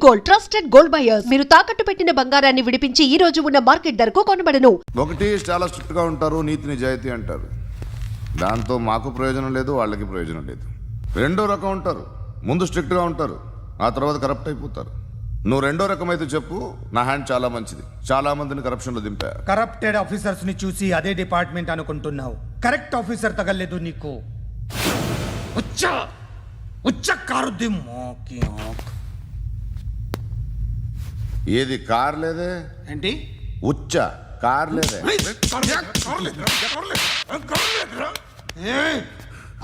Gold, trusted gold buyers. మీరు తాకట్టు పెట్టిన బంగారాన్ని విడిపించి ఈ రోజు ఉన్న మార్కెట్ ధరకు కొనబడను. ఒకటి చాలా స్ట్రిక్ట్ గా ఉంటారు, నీతి నిజాయితీ అంటారు. దాంతో మాకు ప్రయోజనం లేదు, వాళ్ళకి ప్రయోజనం లేదు. రెండో రకం ఉంటారు, ముందు స్ట్రిక్ట్ గా ఉంటారు, ఆ తర్వాత కరప్ట్ అయిపోతారు. నువ్వు రెండో రకం అయితే చెప్పు. నా హ్యాండ్ చాలా మంచిది, చాలా మందిని కరప్షన్ లో దింపా. కరప్టెడ్ ఆఫీసర్స్ ని చూసి అదే డిపార్ట్మెంట్ అనుకుంటున్నావు. కరెక్ట్ ఆఫీసర్ తగలేదు నీకు. ఉచ్చ కారుద్ది మోకి ఆక్. ఏది కార్ లేదే ఏంటి? ఉచ్చ కార్ లేదే.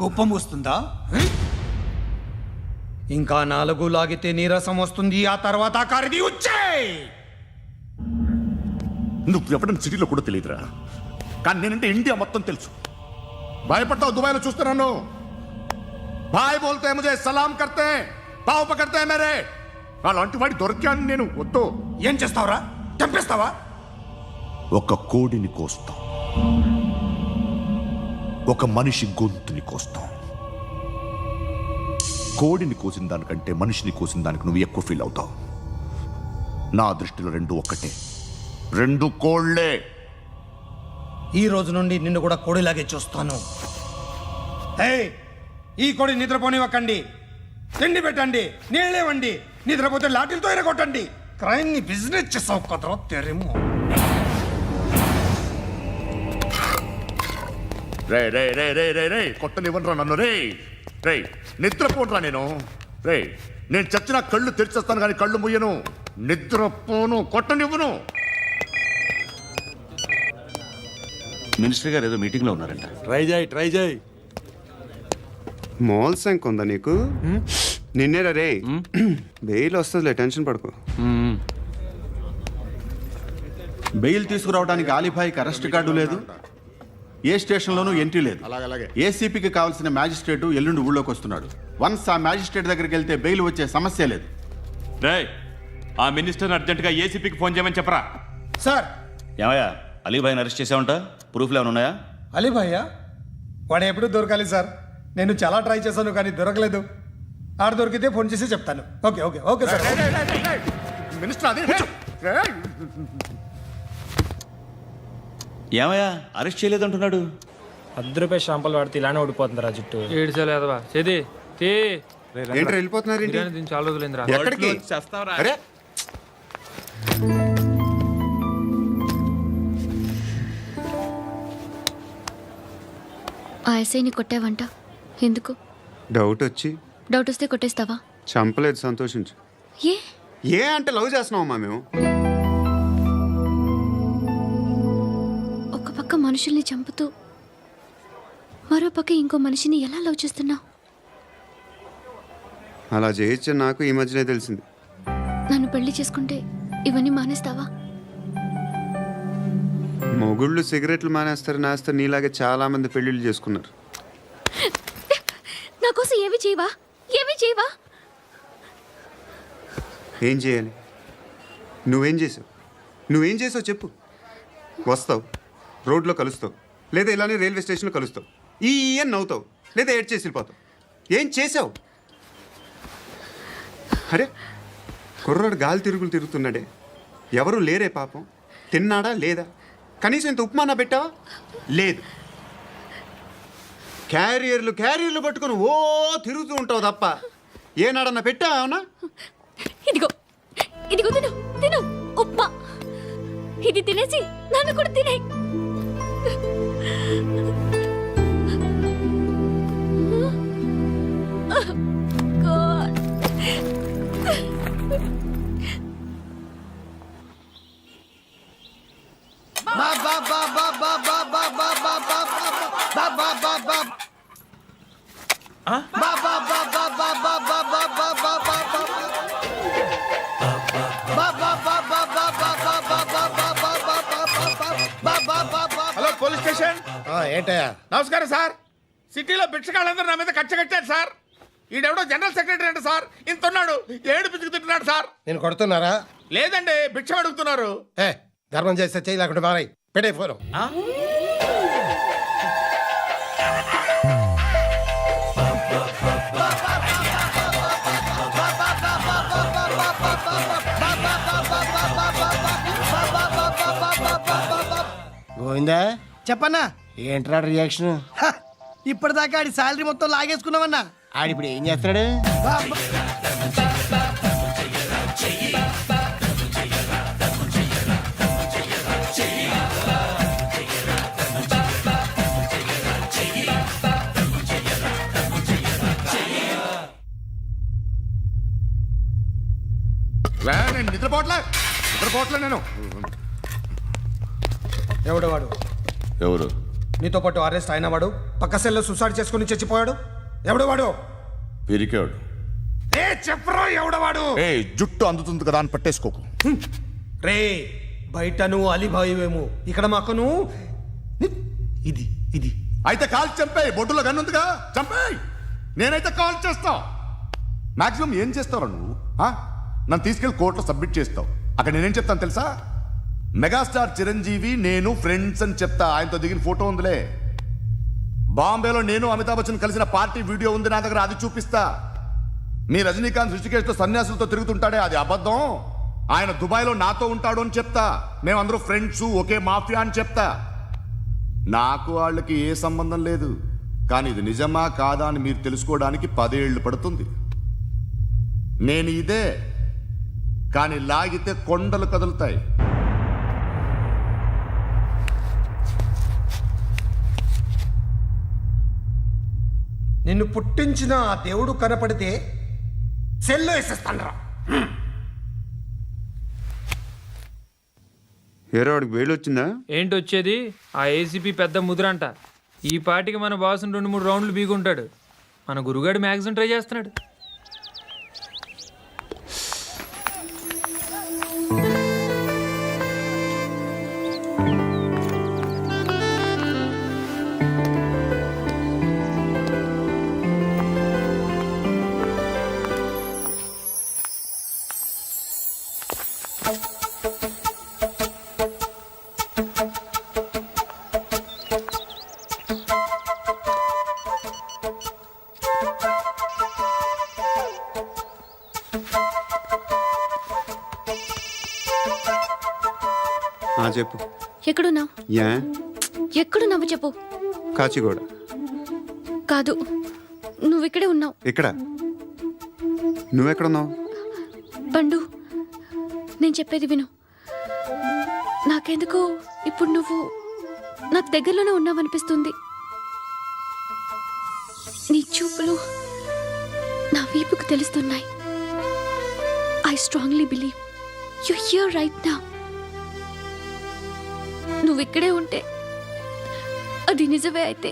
కోపం వస్తుందా? ఇంకా 4 లాగితే నీరసం వస్తుంది. ఆ తర్వాత కారిది ఉచ్చే. నువ్వు ఎప్పుడైనా సిటీలో కూడా తెలియదురా, కానీ నేనంటే ఇండియా మొత్తం తెలుసు. భయపడతావు? దుబాయ్లో చూస్తున్నాను. భాయ్ బోల్తే ముజే సలాం కర్తే, పావు పకడ్తే మేరే. అలాంటి వాడి దొరికాను నేను. వద్దు. ఏం చేస్తావురా? చంపేస్తావా? ఒక కోడిని కోస్తాం, ఒక మనిషి గొంతుని కోస్తాం. కోడిని కోసిన దానికంటే మనిషిని కోసిన దానికి నువ్వు ఎక్కువ ఫీల్ అవుతావు. నా దృష్టిలో రెండు ఒక్కటే, రెండు కోళ్లే. ఈ రోజు నుండి నిన్ను కూడా కోడిలాగే చూస్తాను. ఈ కోడి నిద్రపోనివ్వకండి. తిండి పెట్టండి, నీళ్ళేవండి. నిద్రపోతే లాఠీలతో ఎరగొట్టండి. క్రైమ్ ని బిజినెస్ చేసావు కదరా తెరేమో. రే రే రే రే రే రే కొట్టనివ్వనరా నన్ను. రే రే నిద్రపోనరా నేను. రే నేను చచ్చిన కళ్ళు తెరిచేస్తాను కానీ కళ్ళు ముయ్యను. నిద్రపోను, కొట్టనివ్వను. మినిస్టర్ గారు ఏదో మీటింగ్ లో ఉన్నారంట. ట్రై చేయి. మాల్ సంక్ ఉందా నీకు? నిన్నేరా రే. బెయిల్ వస్తుందిలే, టెన్షన్ పడుకో. బెయిల్ తీసుకురావడానికి ఆలిభాయికి అరెస్ట్ కార్డు లేదు, ఏ స్టేషన్లోనూ ఎంట్రీ లేదు. ఏసీపీకి కావాల్సిన మ్యాజిస్ట్రేటు ఎల్లుండి ఊళ్ళోకి వస్తున్నాడు. వన్స్ ఆ మ్యాజిస్ట్రేట్ దగ్గరికి వెళ్తే బెయిల్ వచ్చే సమస్య లేదు. రేయ్, ఆ మినిస్టర్ని అర్జెంటుగా ఏసీపీకి ఫోన్ చేయమని చెప్పరా. సార్. ఏమయ్యా, అలీభాయిని అరెస్ట్ చేసావంట? ప్రూఫ్లు ఏమైనా ఉన్నాయా? అలీ భయ్యా వాడు ఎప్పుడు దొరకాలి సార్. నేను చాలా ట్రై చేశాను కానీ దొరకలేదు. ఆడ దొరికితే ఫోన్ చేసి చెప్తాను. Okay okay okay sir. Minister అదే. ఏమయ్యా, అరెస్ట్ చేయలేదంటున్నాడు? ₹10 షాంపులు వాడితే ఇలానే ఓడిపోతుందిరా జుట్టు. ఏడ్చలేదవా చేది తీ. ఏంటి వెళ్ళిపోతున్నారు? దీన్ని చాలా రోజులైందిరా. ఎక్కడికి? అరే ఆ ఎస్ఐని కొట్టావంట, ఎందుకు? డౌట్ వచ్చి. డౌట్ వస్తే కొట్టేస్తావా? చంపలేదు, సంతోషించు. ఏ ఏ అంటే లవ్ చేస్తున్నావమ్మా మేము. ఒక పక్క మనుషుల్ని చంపుతూ మరో పక్క ఇంకో మనిషిని ఎలా లవ్ చేస్తున్నావు? అలా చేయొచ్చు నాకు ఈ మధ్యనే తెలిసింది. నన్ను పెళ్లి చేసుకుంటే ఇవన్నీ మానేస్తావా? మొగుళ్ళు సిగరెట్లు మానేస్తారు నీలాగే చాలా మంది పెళ్లిళ్ళు చేసుకున్నారు. నా కోసం ఏమి చేయవా? ఏమి చేయవా? ఏం చేయాలి? నువ్వేం చేసావు చెప్పు. వస్తావు, రోడ్లో కలుస్తావు, లేదా ఇలానే రైల్వే స్టేషన్లో కలుస్తావు. ఈ అని నవ్వుతావు, లేదా ఏడ్ చేసి వెళ్ళిపోతావు. ఏం చేసావు? అరే కుర్రాడు గాలి తిరుగుతున్నాడే, ఎవరు లేరే పాపం. తిన్నాడా లేదా? కనీసం ఇంత ఉప్మానా పెట్టావా? లేదు. క్యారియర్లు పట్టుకొని ఓ తిరుగుతూ ఉంటావు తప్ప ఏనాడన్నా పెట్టావా? అవునా? ఇదిగో ఇదిగో తిను తిను ఉప్మా. ఇది తినేసి నన్ను కూడా తినే. Hello police station. ఏంటయ్యా? నమస్కారం సార్. సిటీలో భిక్షగాళ్ళందరూ నా మీద కక్ష కట్టారు సార్. ఈడెవడో జనరల్ సెక్రటరీ అంట సార్. ఇంత ఉన్నాడు, 7 పిచ్చుకు తింటున్నాడు సార్. నేను కొడుతున్నారా? లేదండి, భిక్ష అడుగుతున్నారు. ధర్మం చేస్తే చేయి లేకుండా మారాయి. పెట్టే ఫోను. గోవిందా చెప్పన్నా ఏంట్రా రియాక్షన్ ఇప్పటిదాకా ఆడి శాలరీ మొత్తం లాగేసుకున్నావన్నా ఆడిప్పుడు ఏం చేస్తాడు నేను నిద్రపోవట్లే నేను. ఎవడు వాడు ఎవరు? నీతో పాటు అరెస్ట్ అయిన వాడు పక్క సెల్లో సూసైడ్ చేసుకుని చచ్చిపోయాడు ఎవడు వాడు పిరికాడు. ఏ చెప్పరా ఎవడవాడు ఏ జుట్టు అందుతుంది కదా అని పట్టేసుకోకు. రే బయట నువ్వు అలీబాయివేమో ఇక్కడ మాకు నువ్వు ఇది ఇది అయితే కాల్ చంపేయి, బొడ్డులో గన్నుందిగా చంపేయి. నేనైతే కాల్ చేస్తా. మాక్సిమం ఏం చేస్తావు నువ్వు? నన్ను తీసుకెళ్లి కోర్టులో సబ్మిట్ చేస్తావు. అక్కడ నేనేం చెప్తాను తెలుసా? మెగాస్టార్ చిరంజీవి నేను ఫ్రెండ్స్ అని చెప్తా. ఆయనతో దిగిన ఫోటో ఉందిలే. బాంబేలో నేను అమితాబ్ బచ్చన్ కలిసిన పార్టీ వీడియో ఉంది నా దగ్గర, అది చూపిస్తా. మీ రజనీకాంత్ ఋషికేశ్తో సన్యాసులతో తిరుగుతుంటాడే అది అబద్ధం. ఆయన దుబాయ్లో నాతో ఉంటాడు అని చెప్తా. మేమందరూ ఫ్రెండ్స్, ఒకే మాఫియా అని చెప్తా. నాకు వాళ్ళకి ఏ సంబంధం లేదు. కానీ ఇది నిజమా కాదా అని మీరు తెలుసుకోవడానికి 10 ఏళ్ళు పడుతుంది. నేను ఇదే, కానీ లాగితే కొండలు కదులుతాయి. నిన్ను పుట్టించిన ఆ దేవుడు కనపడితే సెల్లో వేసేస్తానరా. ఏరో వాడికి వేలు వచ్చిందా? ఏంటి వచ్చేది? ఆ ఏసీపీ పెద్ద ముద్రంట. ఈ పాటికి మన బాసుని 2-3 రౌండ్లు బీగుంటాడు. మన గురుగాడు మ్యాగజైన్ ట్రై చేస్తున్నాడు. చెప్పు. ఎక్కడున్నావు? ఎక్కడున్నావు చెప్పు. కాచిగూడ. కాదు, నువ్వు ఇక్కడే ఉన్నావు. ఇక్కడ నువ్వెక్కడున్నావు? పండు, నేను చెప్పేది విను. నాకెందుకో ఇప్పుడు నువ్వు నాకు దగ్గరలోనే ఉన్నావనిపిస్తుంది. నీ చూపులు నా వీపుకు తెలుస్తున్నాయి. I strongly believe you here right now. నువ్వు ఇక్కడే ఉంటే అది నిజమే అయితే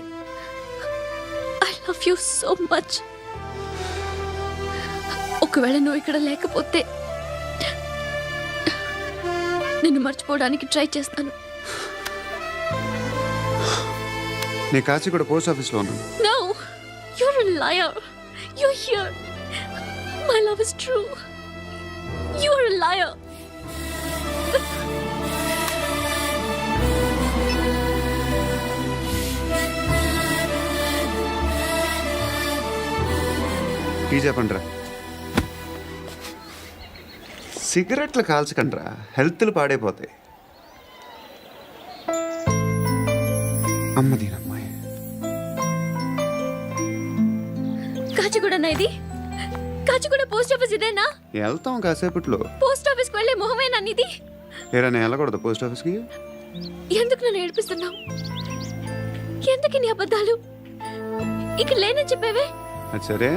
I love you so much. ఒకవేళ నువ్వు ఇక్కడ లేకపోతే నిన్ను మర్చిపోవడానికి ట్రై చేస్తాను. నేను కాచిగూడ పోస్ట్ ఆఫీస్లో ఉన్నాను. No, you're a liar. You're here. My love is true. You're a liar. ఈ చెప్పండిరా, సిగరెట్లు కాల్చకండ్రా, హెల్త్లు పాడైపోతాయి. అమ్మదీనమ్మాయి. కాచిగూడనా ఇది? కాచిగూడ పోస్ట్ ఆఫీస్ ఇదేనా? వెళ్తాం కాసేపట్లో. పోస్ట్ ఆఫీస్కి వెళ్ళే మొహమేనా నీది? ఏరా నేను వెళ్ళకూడదు పోస్ట్ ఆఫీస్కి? ఎందుకు నన్ను ఏడిపిస్తున్నావు? ఎందుకు నీ అబద్ధాలు? ఇక లేనని చెప్పేవే. అది సరే,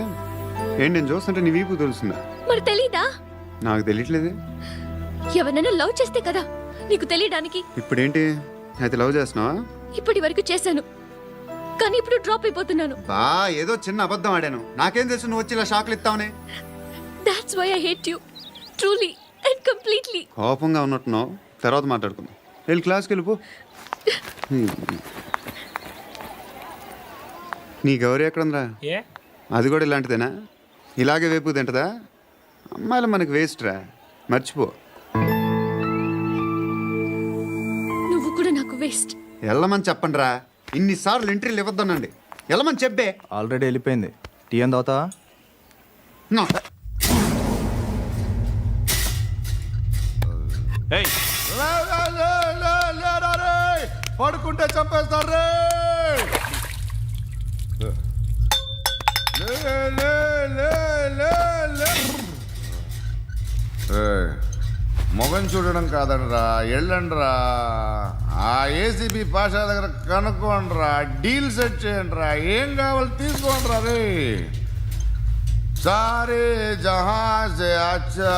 ఏంటి నేను చూస్తుంటే నీ వీపు తెలుస్తుందా? మరి తెలీదా? నాకు తెలియట్లేదే. ఎవరైనా లవ్ చేస్తే కదా నీకు తెలియడానికి. ఇప్పుడేంటి అయితే లవ్ చేస్తున్నావా? ఇప్పటి వరకు చేశాను, కానీ ఇప్పుడు డ్రాప్ అయిపోతున్నాను. ఏదో చిన్న అబద్ధం ఆడాను. నాకేం తెలుసు నువ్వు వచ్చి ఇలా షాక్లు ఇస్తావని. That's why I hate you. Truly and completely. కోపంగా ఉన్నట్టున్నావు, తర్వాత మాట్లాడుకుందాం. వెళ్ళి క్లాస్కి వెళ్ళిపో. నీ గౌరీ ఎక్కడుందిరా? ఏ అది కూడా ఇలాంటిదేనా? ఇలాగే వేపు తింటదా? అమ్మాయిలు మనకు వేస్ట్ రా, మర్చిపో. నువ్వు కూడా నాకు వేస్ట్. వెళ్ళమని చెప్పండి రా. ఇన్నిసార్లు ఎంట్రీలు ఇవ్వద్దనండి. వెళ్ళమని చెప్పే. ఆల్రెడీ వెళ్ళిపోయింది. టీ అని తాగుతావా? ఏయ్ పడుకుంటే చంపేస్తారు రే లే, లే, లే, లే, లే. ఏయ్, మొగం చూడడం కాదండ్రా వెళ్ళండ్రా ఆ ఏసీబీ పాషా దగ్గర కనుక్కోండిరా డీల్ సెట్ చేయండిరా ఏం కావాలి తీసుకోండిరా రే సారే జహాజే అచ్చా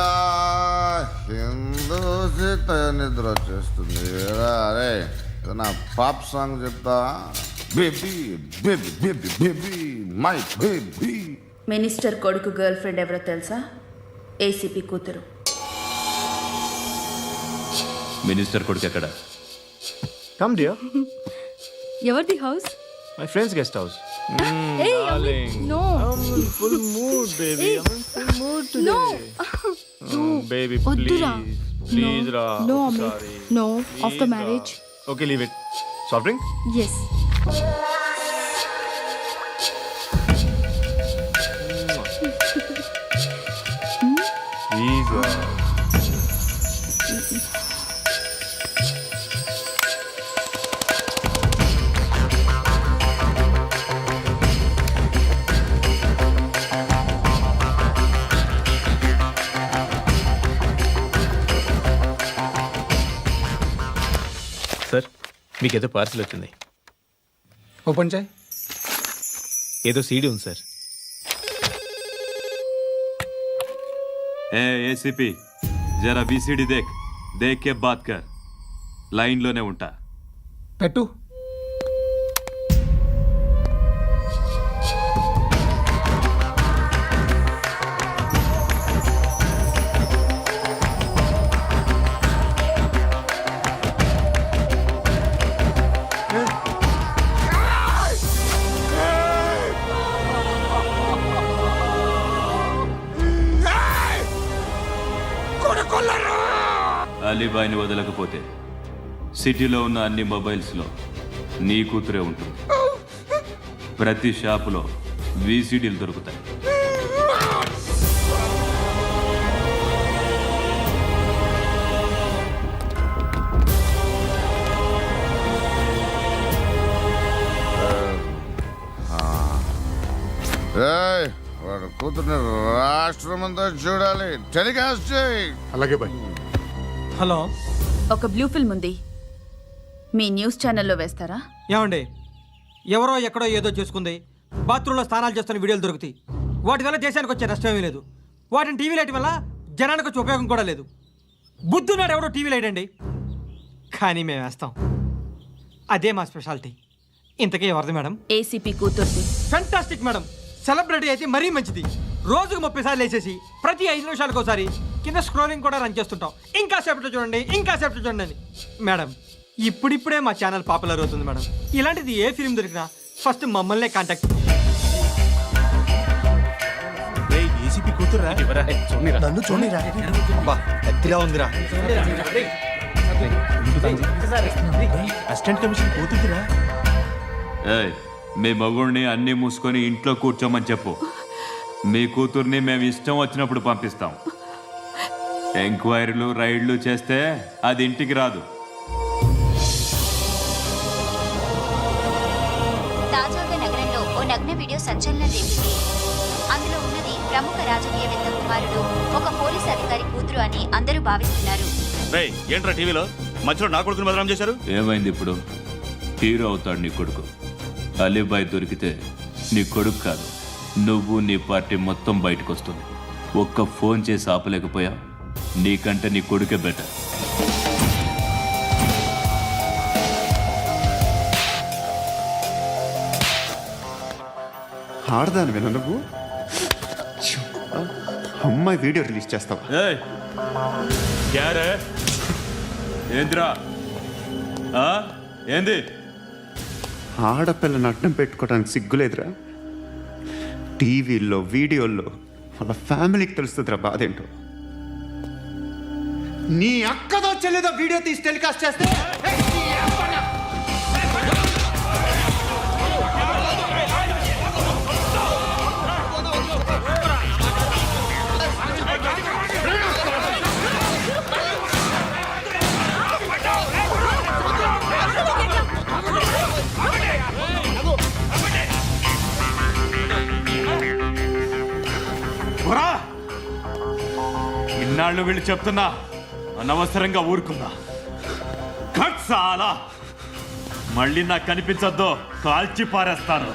హిందూసిత నిద్ర వచ్చేస్తుంది అరే నా పాప్ సాంగ్ చెప్తా baby baby baby baby my baby minister కొడుకు గర్ల్ ఫ్రెండ్ ఎవరో తెలుసా? ఏసీపీ కూతురు. మినిస్టర్ కొడుకు ఎక్కడ? Come dear. ఎవరిది house? My friends guest house. No full mood baby. Full mood no baby వద్దురా. ప్లీజ్ రా. No no after marriage. Okay leave it. Soft drink? Yes. Please. Sir మీకేదో parcel వచ్చింది. Open చేయి. ఏదో CD ఉంది sir. ACP జరా బీసీడీ దేక్ కే బాత్ కర్. లైన్లోనే ఉంటా. పెట్టు. అలీబాయిని వదలకపోతే సిటీలో ఉన్న అన్ని మొబైల్స్లో నీ కూతురే ఉంటుంది. ప్రతి షాపులో వీసీడీలు దొరుకుతాయి. ఏయ్, వాడు కూతుర్ని రాష్ట్రం అంతా చూడాలి. టెలికాస్ట్ చేయి. అలాగే బాయ్. హలో, ఒక బ్లూ ఫిల్మ్ ఉంది, మీ న్యూస్ ఛానల్లో వేస్తారా? ఏమండి, ఎవరో ఎక్కడో ఏదో చేసుకుంది, బాత్రూంలో స్నానాలు చేస్తున్న వీడియోలు దొరుకుతాయి. వాటి వల్ల దేశానికి వచ్చే నష్టమేమీ లేదు. వాటిని టీవీ లైట్ వల్ల జనానికి వచ్చే ఉపయోగం కూడా లేదు. బుద్ధున్నాడు ఎవడో టీవీ లైట్ అండి, కానీ మేము వేస్తాం. అదే మా స్పెషాలిటీ. ఇంతకీ ఎవరిది మేడం? ఏసీపీ కూతుర్ది. Fantastic madam. సెలబ్రిటీ అయితే మరీ మంచిది. రోజుకు 30 సార్లు వేసేసి ప్రతి 5 నిమిషాలకు ఒకసారి కింద స్క్రోలింగ్ కూడా రన్ చేస్తుంటాం. ఇంకా సేపట్లో చూడండి, ఇంకా సేపట్లో చూడండి అని. మేడం, ఇప్పుడిప్పుడే మా ఛానల్ పాపులర్ అవుతుంది మేడం. ఇలాంటిది ఏ ఫిల్మ్ దొరికినా ఫస్ట్ మమ్మల్నే కాంటాక్ట్. ఏసీపీ కూతురా? నన్ను చూడరా. బా ఎత్తిలా ఉందిరా. అసిస్టెంట్ కమిషన్ కూతురా? ఏయ్, మీ మగుడిని అన్నీ మూసుకొని ఇంట్లో కూర్చోమని చెప్పు. మీ కూతుర్ని మేము ఇష్టం వచ్చినప్పుడు పంపిస్తాం. ఎంక్వైరీలు రైడ్లు చేస్తే అది ఇంటికి రాదు. తాజాగా నగరంలో ఓ నగ్న వీడియో సంచలనం రేపింది. అందులో ఉన్నది ప్రముఖ రాజకీయవేత్త కుమారుడు, ఒక పోలీస్ అధికారి కూతురు అని అందరూ భావిస్తున్నారు. ఏంట్రా టీవీలో మధ్యలో నా కొడుకుని బదనాం చేశారు? ఏమైంది ఇప్పుడు? హీరో అవుతాడు నీ కొడుకు. అలీబాయ్ దొరికితే నీ కొడుకు కాదు, నువ్వు నీ పార్టీ మొత్తం బయటకు వస్తుంది. ఒక్క ఫోన్ చేసి ఆపలేకపోయా? నీకంటే నీ కొడుకే బెటర్. ఆడదానివేనా నువ్వు? అమ్మాయి వీడియో రిలీజ్ చేస్తావా? ఏంద్రా ఏంది? ఆడపిల్లని అడ్డం పెట్టుకోవడానికి సిగ్గులేదురా? టీవీల్లో వీడియోల్లో వాళ్ళ ఫ్యామిలీకి తెలుస్తుందిరా బాధేంటో. నీ అక్కదో చెల్లిదో వీడియో తీసి టెలికాస్ట్ చేస్తే ఇన్నాళ్ళు వీళ్ళు చెప్తున్నా అనవసరంగా ఊరుకున్నా కట్ చాలా మళ్ళీ నాకు కనిపించొద్దు, కాల్చి పారేస్తాను.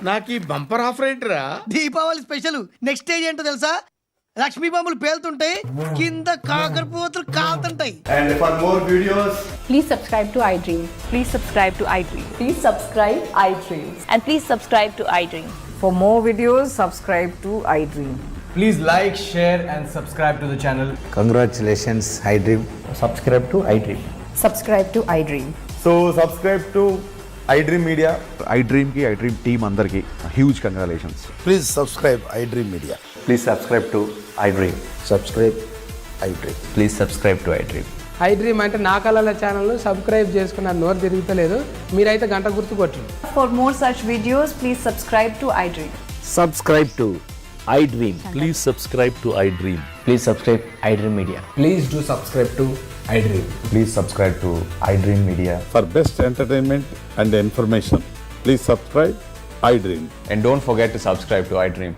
నాకు ఈ బంపర్ ఆఫర్ ఏంటిరా? దీపావళి స్పెషల్ నెక్స్ట్ స్టేజ్ ఏంటో తెలుసా? లక్ష్మీ బాంబులు పేలుతుంటాయి, కింద కాకరపువ్వతులు కాలుతుంటాయి. And for more videos, Please subscribe to iDream. Please subscribe to iDream. Please subscribe iDream. And please subscribe to iDream. For more videos, subscribe to iDream. Please like, share and subscribe to the channel. Congratulations, iDream. Subscribe to iDream. Subscribe to iDream. So subscribe to iDream Media. iDream ki iDream team andarki huge congratulations. Please subscribe iDream Media. Please subscribe to iDream. Subscribe iDream. Please subscribe to iDream. iDream అంటే నా కళల channel subscribe చేసుకున్న నోరు తిరుగుతలేదు, మీరైతే గంట గుర్తు కొట్టండి. For more such videos, please subscribe to iDream. Subscribe to iDream. Please subscribe to iDream. Please subscribe iDream Media. Please do subscribe to iDream. Please subscribe to iDream Media. For best entertainment and information, please subscribe iDream. And don't forget to subscribe to iDream.